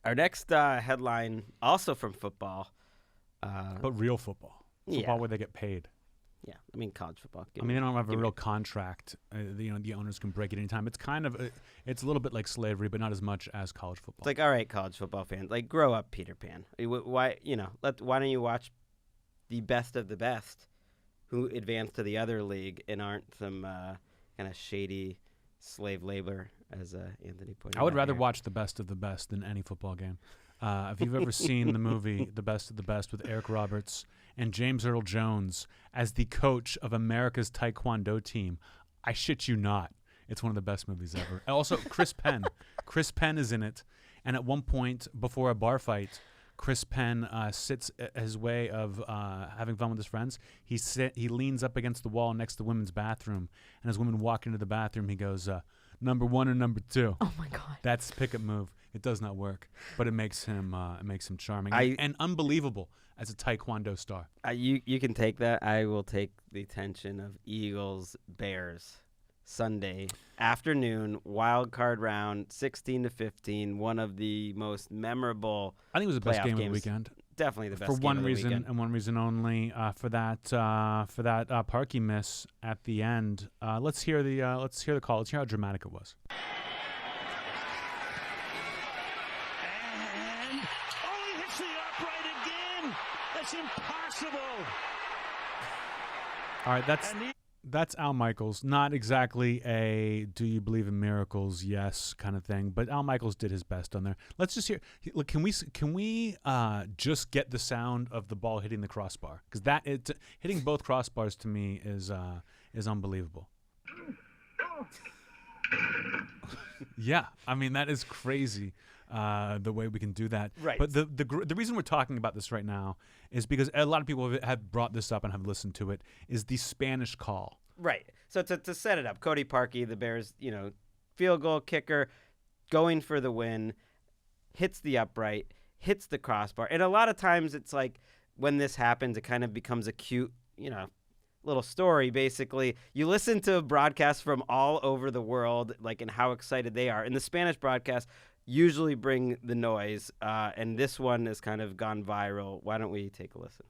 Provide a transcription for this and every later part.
Our next headline, also from football. But real football. Football where they get paid. Yeah, I mean college football. They don't have a real contract. The owners can break it anytime. It's kind of it's a little bit like slavery, but not as much as college football. It's like, all right, college football fans, like grow up, Peter Pan. Why don't you watch the best of the best, who advance to the other league and aren't some kind of shady slave labor, as Anthony pointed out. I would rather here. watch the best of the best than any football game. If you've ever seen the movie The Best of the Best with Eric Roberts and James Earl Jones as the coach of America's Taekwondo team, I shit you not, it's one of the best movies ever. Also, Chris Penn. Chris Penn is in it. And at one point before a bar fight, Chris Penn sits his way of having fun with his friends. He leans up against the wall next to the women's bathroom. And as women walk into the bathroom, he goes, number 1 or number 2. Oh, my God. That's pickup move. It does not work, but it makes him charming and unbelievable as a Taekwondo star. You can take that. I will take the tension of Eagles Bears Sunday afternoon wild card round 16-15. One of the most memorable. I think it was the best game games. of the weekend. Definitely the best for game one of the reason weekend. and one reason only. For that Parkey miss at the end. Let's hear the call. Let's hear how dramatic it was. He hits the upright again. That's impossible. All right, that's Al Michaels. Not exactly a "Do you believe in miracles? Yes" kind of thing, but Al Michaels did his best on there. Let's just hear. Look, can we just get the sound of the ball hitting the crossbar? Because hitting both crossbars to me is unbelievable. Yeah, I mean that is crazy. The way we can do that. Right. But the reason we're talking about this right now is because a lot of people have brought this up and have listened to it, is the Spanish call. Right. So to set it up, Cody Parkey, the Bears, field goal kicker, going for the win, hits the upright, hits the crossbar. And a lot of times it's like when this happens, it kind of becomes a cute, little story. Basically, you listen to broadcasts from all over the world, like, and how excited they are. And the Spanish broadcast usually bring the noise, and this one has kind of gone viral. Why don't we take a listen?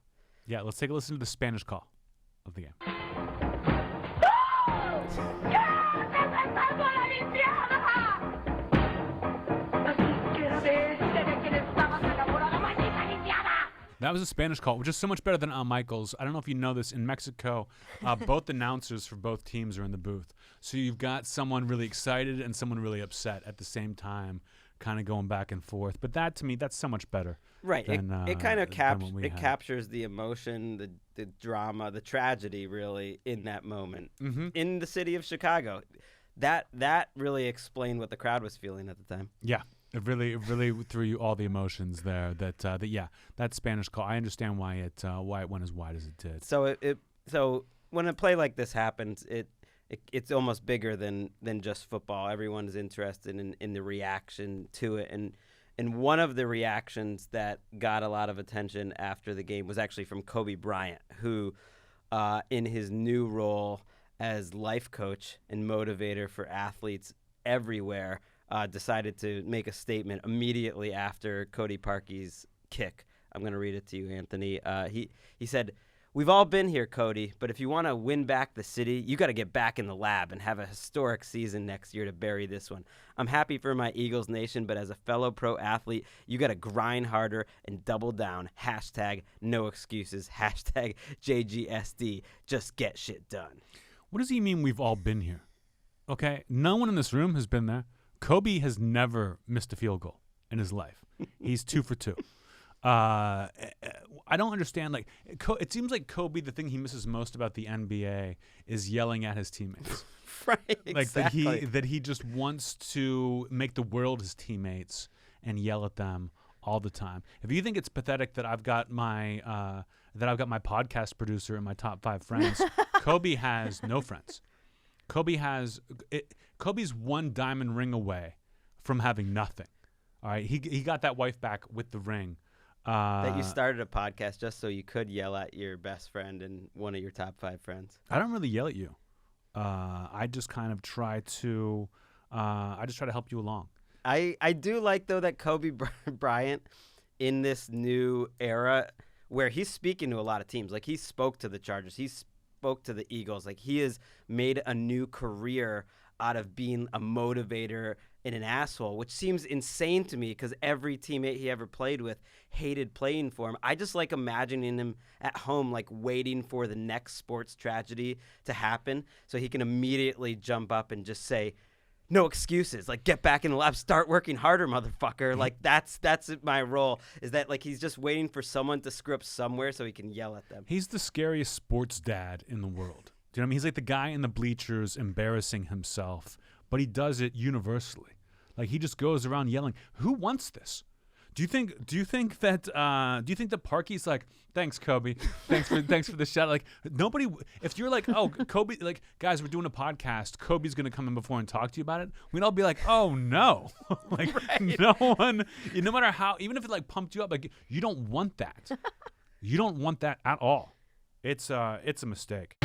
Yeah, let's take a listen to the Spanish call of the game. That was a Spanish call, which is so much better than Al Michaels. I don't know if you know this. In Mexico, both announcers for both teams are in the booth. So you've got someone really excited and someone really upset at the same time, kind of going back and forth. But that, to me, that's so much better. Right. Than, it kind of captures the emotion, the drama, the tragedy, really, in that moment. Mm-hmm. In the city of Chicago. That really explained what the crowd was feeling at the time. Yeah. It really threw you all the emotions there. That Spanish call. I understand why it went as wide as it did. So when a play like this happens, it's almost bigger than just football. Everyone's interested in the reaction to it, and one of the reactions that got a lot of attention after the game was actually from Kobe Bryant, who, in his new role as life coach and motivator for athletes everywhere, decided to make a statement immediately after Cody Parkey's kick. I'm going to read it to you, Anthony. He said, "We've all been here, Cody, but if you want to win back the city, you got to get back in the lab and have a historic season next year to bury this one. I'm happy for my Eagles Nation, but as a fellow pro athlete, you got to grind harder and double down. Hashtag no excuses. Hashtag JGSD. Just get shit done." What does he mean we've all been here? Okay, no one in this room has been there. Kobe has never missed a field goal in his life. He's 2 for 2. I don't understand. Like, it seems like Kobe, the thing he misses most about the NBA is yelling at his teammates. Right, like exactly. that he just wants to make the world his teammates and yell at them all the time. If you think it's pathetic that I've got my podcast producer and my top 5 friends, Kobe has no friends. Kobe's one diamond ring away from having nothing. All right, he got that wife back with the ring. That you started a podcast just so you could yell at your best friend and one of your top 5 friends. I don't really yell at you. I just kind of try to help you along. I do like, though, that Kobe Bryant in this new era where he's speaking to a lot of teams. Like, he spoke to the Chargers. He spoke to the Eagles. Like, he has made a new career out of being a motivator and an asshole, which seems insane to me because every teammate he ever played with hated playing for him. I just like imagining him at home, like waiting for the next sports tragedy to happen so he can immediately jump up and just say, no excuses, like get back in the lab, start working harder, motherfucker. Like that's my role, is that like he's just waiting for someone to screw up somewhere so he can yell at them. He's the scariest sports dad in the world. Do you know what I mean? He's like the guy in the bleachers embarrassing himself, but he does it universally. Like he just goes around yelling. Who wants this? Do you think that Parky's like, thanks Kobe, thanks for the shout. Like nobody. If you're like, oh Kobe, like guys, we're doing a podcast. Kobe's gonna come in before and talk to you about it. We'd all be like, oh no, like right. No one. No matter how, even if it like pumped you up, like you don't want that. You don't want that at all. It's a mistake.